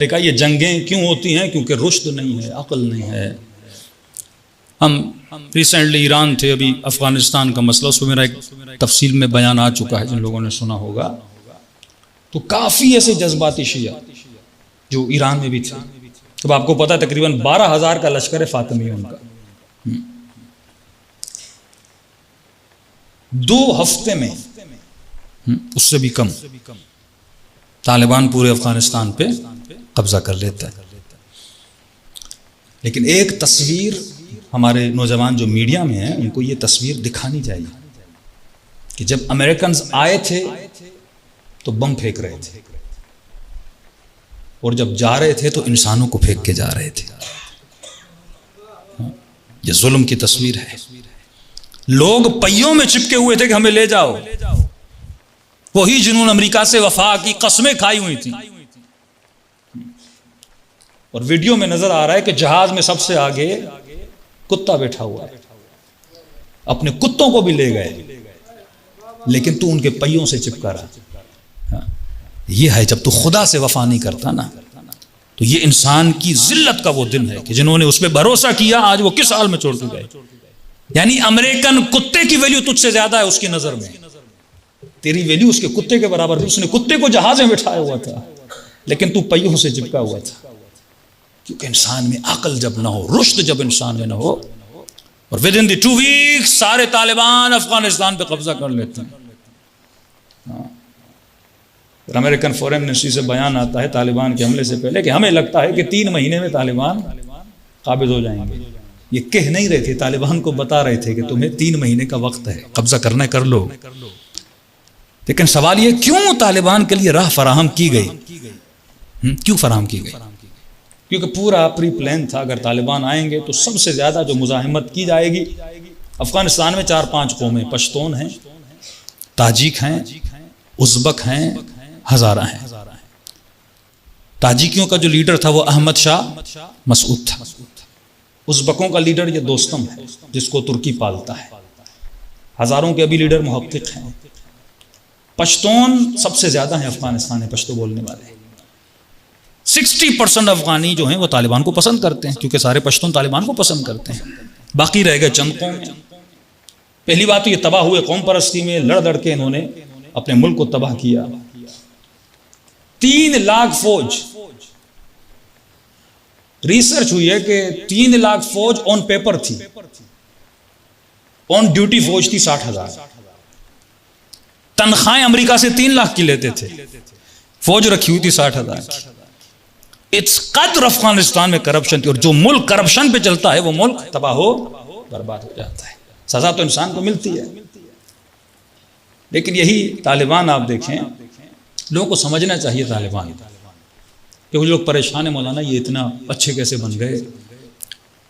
دیکھا یہ جنگیں کیوں ہوتی ہیں؟ کیونکہ رشد نہیں ہے، عقل نہیں ہے۔ ہم ریسنٹلی ایران تھے، ابھی افغانستان کا مسئلہ، اس پہ میرا ایک تفصیل میں بیان آ چکا ہے، جن لوگوں نے سنا ہوگا۔ تو کافی ایسے جذباتی شیعہ جو ایران میں بھی تھے، اب آپ کو پتا تقریباً 12,000 کا لشکر فاطمی ہے ان کا۔ 2 ہفتے میں اس سے بھی کم طالبان پورے افغانستان پہ قبضہ کر لیتا ہے۔ لیکن ایک تصویر ہمارے نوجوان جو میڈیا میں ہیں ان کو یہ تصویر دکھانی چاہیے کہ جب امریکنز آئے تھے تو بم پھینک رہے تھے، اور جب جا رہے تھے تو انسانوں کو پھینک کے جا رہے تھے۔ یہ ظلم کی تصویر ہے۔ لوگ پہیوں میں چپکے ہوئے تھے کہ ہمیں لے جاؤ، وہی جنہوں نے امریکہ سے وفا کی قسمیں کھائی ہوئی تھیں۔ اور ویڈیو میں نظر آ رہا ہے کہ جہاز میں سب سے آگے کتا بیٹھا ہوا ہے، اپنے کتوں کو بھی لے گئے، لیکن تو ان کے پہیوں سے چپکا رہا۔ یہ ہے جب تو خدا سے وفا نہیں کرتا نا، تو یہ انسان کی ذلت کا وہ دن ہے کہ جنہوں نے اس پہ بھروسہ کیا آج وہ کس حال میں چھوڑ کے گئے۔ یعنی امریکن کتے کی ویلیو تجھ سے زیادہ ہے اس کی نظر میں، تیری ویلیو اس کے کتے کے برابر ہے۔ اس نے کتے کو جہاز میں بٹھایا ہوا تھا، لیکن تو پہیوں سے چپکا ہوا تھا۔ کیونکہ انسان میں عقل جب نہ ہو، رشد جب انسان میں نہ ہو، اور within the 2 weeks سارے طالبان افغانستان پہ قبضہ کر لیتے ہیں۔ پھر امریکن فورن منسٹری سے بیان آتا ہے طالبان کے حملے سے پہلے کہ ہمیں لگتا ہے کہ 3 مہینے میں طالبان قابض ہو جائیں گے۔ یہ کہہ نہیں رہے تھے، طالبان کو بتا رہے تھے کہ تمہیں 3 مہینے کا وقت ہے، قبضہ کرنا کر لو۔ لیکن سوال یہ کیوں طالبان کے لیے راہ فراہم کی گئی؟ کیوں فراہم کی گئی؟ کیونکہ پورا پری پلان تھا، اگر طالبان آئیں گے تو سب سے زیادہ جو مزاحمت کی جائے گی، افغانستان میں 4-5 قومیں، پشتون ہیں، تاجک ہیں، ازبک ہیں، ہزارہ ہیں۔ تاجکیوں کا جو لیڈر تھا وہ احمد شاہ مسعود تھا۔ ازبکوں کا لیڈر یہ دوستم ہے جس کو ترکی پالتا ہے۔ ہزاروں کے ابھی لیڈر محقق ہیں۔ پشتون سب سے زیادہ ہیں افغانستان میں پشتو بولنے والے۔ 60% افغانی جو ہیں وہ طالبان کو پسند کرتے ہیں، کیونکہ سارے پشتون طالبان کو پسند کرتے ہیں۔ باقی رہ گئے چند قومیں۔ پہلی بات تو یہ تباہ ہوئے قوم پرستی میں، لڑ لڑ کے انہوں نے اپنے ملک کو تباہ کیا۔ 3 لاکھ فوج، ریسرچ ہوئی ہے کہ 3 لاکھ فوج آن پیپر تھی، آن ڈیوٹی فوج تھی 60,000۔ تنخواہیں امریکہ سے 3 لاکھ کی لیتے تھے، فوج رکھی ہوئی تھی 60,000 کی۔ اس قدر افغانستان میں کرپشن تھی، اور جو ملک کرپشن پہ چلتا ہے وہ ملک تباہ ہو برباد ہو جاتا ہے۔ سزا تو انسان کو ملتی ہے، لیکن یہی طالبان آپ دیکھیں، لوگوں کو سمجھنا چاہیے طالبان کہ وہ لوگ پریشان ہیں، مولانا یہ اتنا اچھے کیسے بن گئے،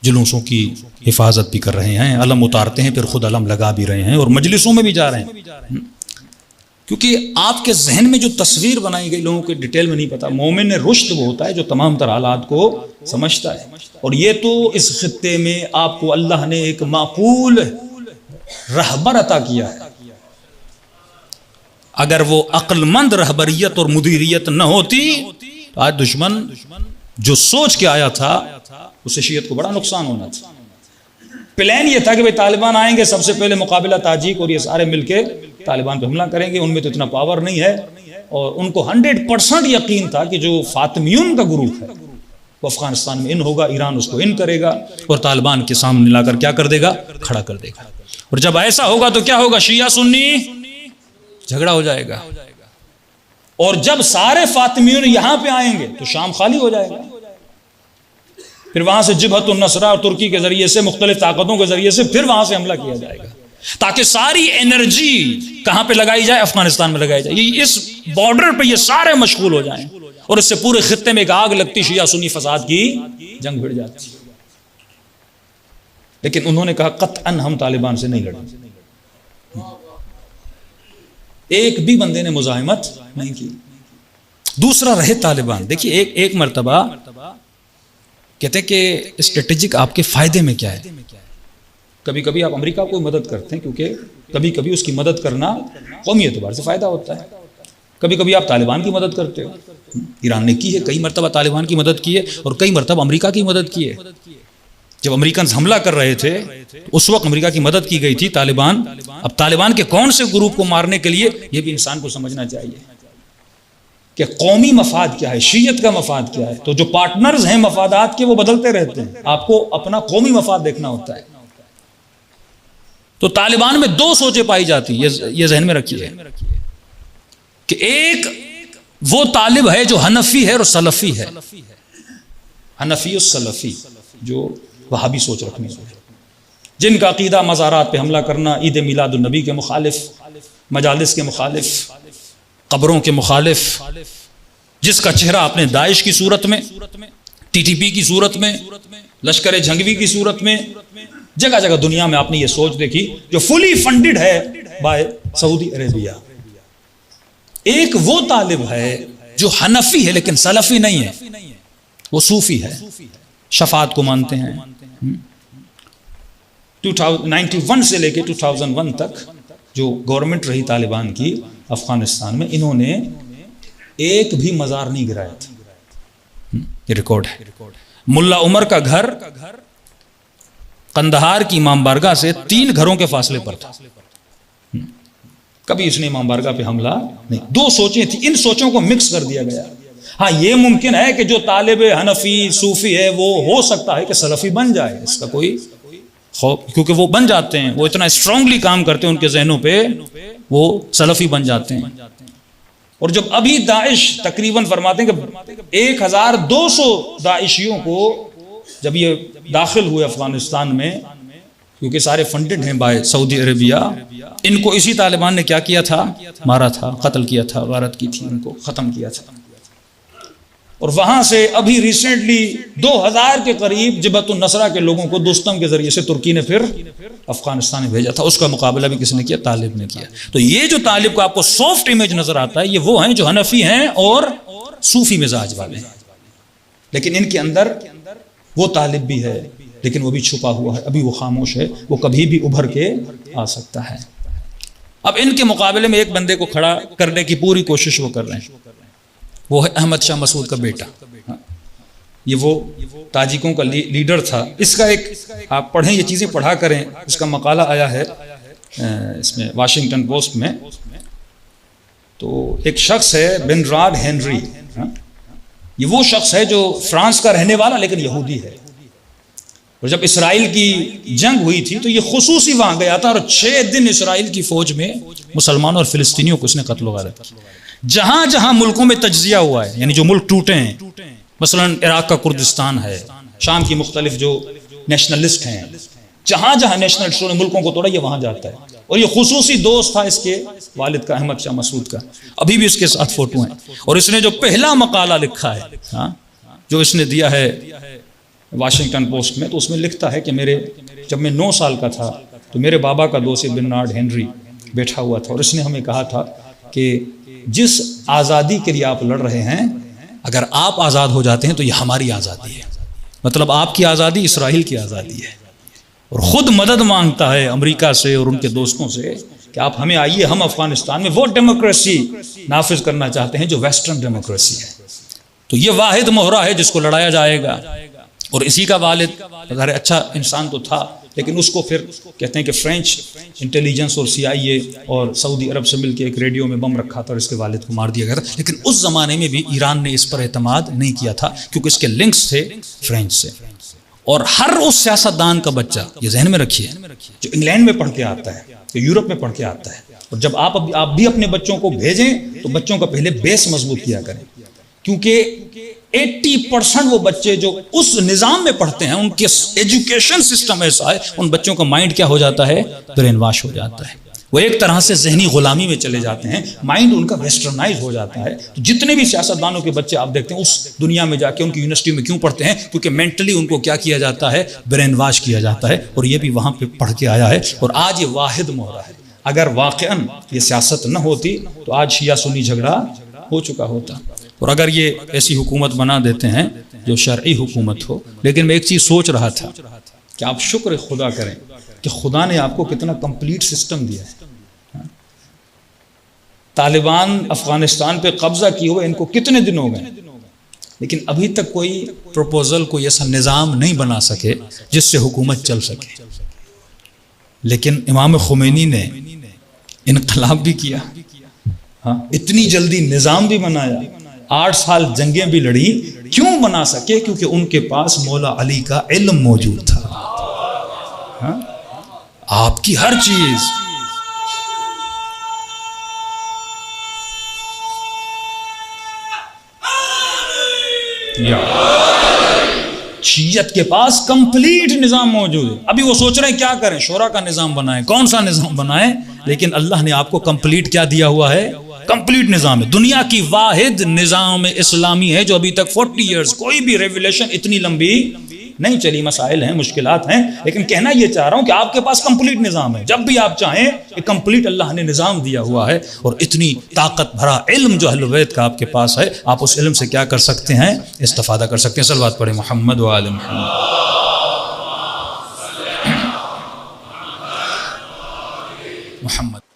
جلوسوں کی حفاظت بھی کر رہے ہیں، علم اتارتے ہیں، پھر خود علم لگا بھی رہے ہیں، اور مجلسوں میں بھی جا رہے ہیں۔ کیونکہ آپ کے ذہن میں جو تصویر بنائی گئی، لوگوں کے ڈیٹیل میں نہیں پتا۔ مومن رشد وہ ہوتا ہے جو تمام تر حالات کو سمجھتا ہے، اور یہ تو اس خطے میں آپ کو اللہ نے ایک معقول رہبر عطا کیا ہے۔ اگر وہ عقل مند رہبریت اور مدیریت نہ ہوتی تو آج دشمن جو سوچ کے آیا تھا اسے شیعت کو بڑا نقصان ہونا تھا۔ پلان یہ تھا کہ بھئی طالبان آئیں گے، سب سے پہلے مقابلہ تاجک اور یہ سارے مل کے طالبان پہ حملہ کریں گے۔ ان میں تو اتنا پاور نہیں ہے، اور ان کو 100% یقین تھا کہ جو فاطمیون کا گروپ ہے وہ افغانستان میں ان ہوگا، ایران اس کو ان کرے گا، اور طالبان کے سامنے لا کر کیا کر دے گا؟ کھڑا کر دے گا۔ اور جب ایسا ہوگا تو کیا ہوگا؟ شیعہ سنی جھگڑا ہو جائے گا، اور جب سارے فاطمیون یہاں پہ آئیں گے تو شام خالی ہو جائے گا۔ پھر وہاں سے جبہت النصرہ اور ترکی کے ذریعے سے، مختلف طاقتوں کے ذریعے سے پھر وہاں سے حملہ کیا جائے گا، تاکہ ساری انرجی کہاں پہ لگائی جائے؟ افغانستان میں لگائی جائے۔ اس بارڈر پہ یہ سارے مشغول ہو جائیں، اور اس سے پورے خطے میں ایک آگ لگتی، شیعہ سنی فساد کی جنگ بھڑ جاتی۔ لیکن انہوں نے کہا قطعاً ہم طالبان سے نہیں لڑیں۔ ایک بھی بندے نے مزاحمت نہیں کی۔ دوسرا رہے طالبان، دیکھیے ایک مرتبہ کہتے ہیں کہ اسٹریٹجک آپ کے فائدے میں کیا ہے۔ کبھی کبھی آپ امریکہ کو مدد کرتے ہیں، کیونکہ کبھی کبھی اس کی مدد کرنا قومی اعتبار سے فائدہ ہوتا ہے۔ کبھی کبھی آپ طالبان کی مدد کرتے ہو، ایران نے کی ہے، کئی مرتبہ طالبان کی مدد کی ہے اور کئی مرتبہ امریکہ کی مدد کی ہے. جب امریکنز حملہ کر رہے تھے اس وقت امریکہ کی مدد کی گئی تھی طالبان. اب طالبان کے کون سے گروپ کو مارنے کے لیے، یہ بھی انسان کو سمجھنا چاہیے کہ قومی مفاد کیا ہے، شیعت کا مفاد کیا ہے. تو جو پارٹنرز ہیں مفادات کے وہ بدلتے رہتے ہیں، آپ کو اپنا قومی مفاد دیکھنا ہوتا ہے. تو طالبان میں دو سوچیں پائی جاتی، یہ ذہن میں رکھیے کہ ایک وہ طالب ہے جو حنفی ہے اور سلفی ہے، حنفی اور سلفی، جو وہابی سوچ رکھنے والے، جن کا عقیدہ مزارات پہ حملہ کرنا، عید میلاد النبی کے مخالف، مجالس کے مخالف، قبروں کے مخالف، جس کا چہرہ اپنے داعش کی صورت میں، ٹی ٹی پی کی صورت میں، لشکر جھنگوی کی صورت میں، جگہ جگہ دنیا میں آپ نے یہ سوچ دیکھی، جو فلی فنڈڈ ہے بائی سعودی عربیہ. ایک وہ طالب ہے جو حنفی ہے لیکن سلفی نہیں ہے، وہ صوفی ہے، شفاعت کو مانتے ہیں. 91 سے لے کے 2001 تک جو گورنمنٹ رہی طالبان کی افغانستان میں، انہوں نے ایک بھی مزار نہیں گرایا تھا. یہ ریکارڈ ہے. ملا عمر کا گھر قندھار کی امام بارگاہ سے 3 گھروں کے فاصلے پر تھا. کبھی اس نے امام بارگاہ پہ حملہ نہیں. 2 سوچیں تھیں، ان سوچوں کو مکس کر دیا گیا. ہاں یہ ممکن ہے کہ جو طالب حنفی صوفی ہے وہ ہو سکتا ہے کہ سلفی بن جائے، اس کا کوئی خوف، کیونکہ وہ بن جاتے ہیں، وہ اتنا اسٹرانگلی کام کرتے ہیں ان کے ذہنوں پہ، وہ سلفی بن جاتے ہیں. اور جب ابھی داعش تقریباً فرماتے ہیں کہ 1200 داعشیوں کو جب یہ داخل ہوئے افغانستان میں، کیونکہ سارے فنڈڈ ہیں بائی سعودی عربیہ، ان کو اسی طالبان نے کیا کیا تھا؟ مارا تھا، قتل کیا تھا، غارت کی تھی، ان کو ختم کیا تھا. اور وہاں سے ابھی ریسنٹلی 2000 کے قریب جبہت النصرہ کے لوگوں کو دوستم کے ذریعے سے ترکی نے پھر افغانستان میں بھیجا تھا. اس کا مقابلہ بھی کس نے کیا؟ طالب نے کیا. تو یہ جو طالب کو آپ کو سافٹ امیج نظر آتا ہے، یہ وہ ہیں جو حنفی ہیں اور صوفی مزاج والے ہیں، لیکن ان کے اندر وہ طالب بھی ہے لیکن وہ بھی چھپا ہوا ہے، ابھی وہ خاموش ہے، وہ کبھی بھی ابھر کے آ سکتا ہے. اب ان کے مقابلے میں ایک بندے کو کھڑا کرنے کی پوری کوشش وہ کر رہے ہیں، وہ ہے احمد شاہ مسعود کا بیٹا. یہ وہ تاجکوں کا لیڈر تھا. اس کا ایک آپ پڑھیں، یہ چیزیں پڑھا کریں، اس کا مقالہ آیا ہے اس میں واشنگٹن پوسٹ میں. تو ایک شخص ہے برنارڈ ہینری، یہ وہ شخص ہے جو فرانس کا رہنے والا لیکن یہودی ہے. اور جب اسرائیل کی جنگ ہوئی تھی تو یہ خصوصی وہاں گیا تھا، اور 6 دن اسرائیل کی فوج میں مسلمانوں اور فلسطینیوں کو اس نے قتل و غارت کی. جہاں جہاں ملکوں میں تجزیہ ہوا ہے، یعنی جو ملک ٹوٹے ہیں، مثلا عراق کا کردستان ہے، شام کی مختلف جو نیشنلسٹ ہیں، جہاں جہاں نیشنلسٹوں نے ملکوں کو توڑا یہ وہاں جاتا ہے. اور یہ خصوصی دوست تھا اس کے والد کا، احمد شاہ مسعود کا. ابھی بھی اس کے ساتھ فوٹو ہیں. اور اس نے جو پہلا مقالہ لکھا ہے، جو اس نے دیا ہے واشنگٹن پوسٹ میں، تو اس میں لکھتا ہے کہ جب میں 9 سال کا تھا تو میرے بابا کا دوست برنارڈ ہینری بیٹھا ہوا تھا، اور اس نے ہمیں کہا تھا کہ جس آزادی کے لیے آپ لڑ رہے ہیں، اگر آپ آزاد ہو جاتے ہیں تو یہ ہماری آزادی ہے. مطلب آپ کی آزادی اسرائیل کی آزادی ہے. اور خود مدد مانگتا ہے امریکہ سے اور ان کے دوستوں سے کہ آپ ہمیں آئیے، ہم افغانستان میں وہ ڈیموکریسی نافذ کرنا چاہتے ہیں جو ویسٹرن ڈیموکریسی ہے. تو یہ واحد مہرہ ہے جس کو لڑایا جائے گا. اور اسی کا والد اگر اچھا انسان تو تھا، لیکن اس کو پھر کہتے ہیں کہ فرینچ انٹیلیجنس اور CIA اور سعودی عرب سے مل کے ایک ریڈیو میں بم رکھا تھا اور اس کے والد کو مار دیا گیا تھا. لیکن اس زمانے میں بھی ایران نے اس پر اعتماد نہیں کیا تھا کیونکہ اس کے لنکس تھے فرینچ سے. اور ہر اس سیاستدان کا بچہ، یہ ذہن میں رکھیے، جو انگلینڈ میں پڑھ کے آتا ہے، جو یورپ میں پڑھ کے آتا ہے، اور جب آپ بھی اپنے بچوں کو بھیجیں تو بچوں کا پہلے بیس مضبوط کیا کریں، کیونکہ 80% وہ بچے جو اس نظام میں پڑھتے ہیں، ان کے ایجوکیشن سسٹم ایسا ہے، ان بچوں کا مائنڈ کیا ہو جاتا ہے؟ برین واش ہو جاتا ہے. وہ ایک طرح سے ذہنی غلامی میں چلے جاتے ہیں، مائنڈ ان کا ویسٹرنائز ہو جاتا ہے. تو جتنے بھی سیاستدانوں کے بچے آپ دیکھتے ہیں اس دنیا میں جا کے ان کی یونیورسٹی میں کیوں پڑھتے ہیں؟ کیونکہ مینٹلی ان کو کیا کیا جاتا ہے؟ برین واش کیا جاتا ہے. اور یہ بھی وہاں پہ پڑھ کے آیا ہے. اور آج یہ واحد مہرہ ہے. اگر واقعاً یہ سیاست نہ ہوتی تو آج شیعہ سنی جھگڑا ہو چکا ہوتا. اور اگر یہ ایسی حکومت بنا دیتے ہیں جو شرعی حکومت ہو. لیکن میں ایک چیز سوچ رہا تھا کہ آپ شکر خدا کریں کہ خدا نے آپ کو کتنا کمپلیٹ سسٹم دیا ہے. طالبان افغانستان پہ قبضہ کیے ہوئے ان کو کتنے دن ہو گئے، لیکن ابھی تک کوئی پروپوزل، کوئی ایسا نظام نہیں بنا سکے جس سے حکومت چل سکے۔ لیکن امام خمینی نے انقلاب بھی کیا، ہاں اتنی جلدی نظام بھی بنایا، 8 سال جنگیں بھی لڑی۔ کیوں بنا سکے؟ کیونکہ ان کے پاس مولا علی کا علم موجود تھا۔ ہاں؟ آپ کی ہر چیز شیعت کے پاس کمپلیٹ نظام موجود ہے۔ ابھی وہ سوچ رہے ہیں کیا کریں، شورا کا نظام بنائیں، کون سا نظام بنائیں، لیکن اللہ نے آپ کو کمپلیٹ کیا دیا ہوا ہے؟ کمپلیٹ نظام ہے۔ دنیا کی واحد نظام اسلامی ہے جو ابھی تک 40 ایئرز کوئی بھی ریولیشن اتنی لمبی نہیں چلی۔ مسائل ہیں، مشکلات ہیں، لیکن کہنا یہ چاہ رہا ہوں کہ آپ کے پاس کمپلیٹ نظام ہے۔ جب بھی آپ چاہیں کہ کمپلیٹ اللہ نے نظام دیا ہوا ہے، اور اتنی طاقت بھرا علم جو اہل بیت کا آپ کے پاس ہے، آپ اس علم سے کیا کر سکتے ہیں؟ استفادہ کر سکتے ہیں۔ صلوات پڑھیں محمد و آل محمد۔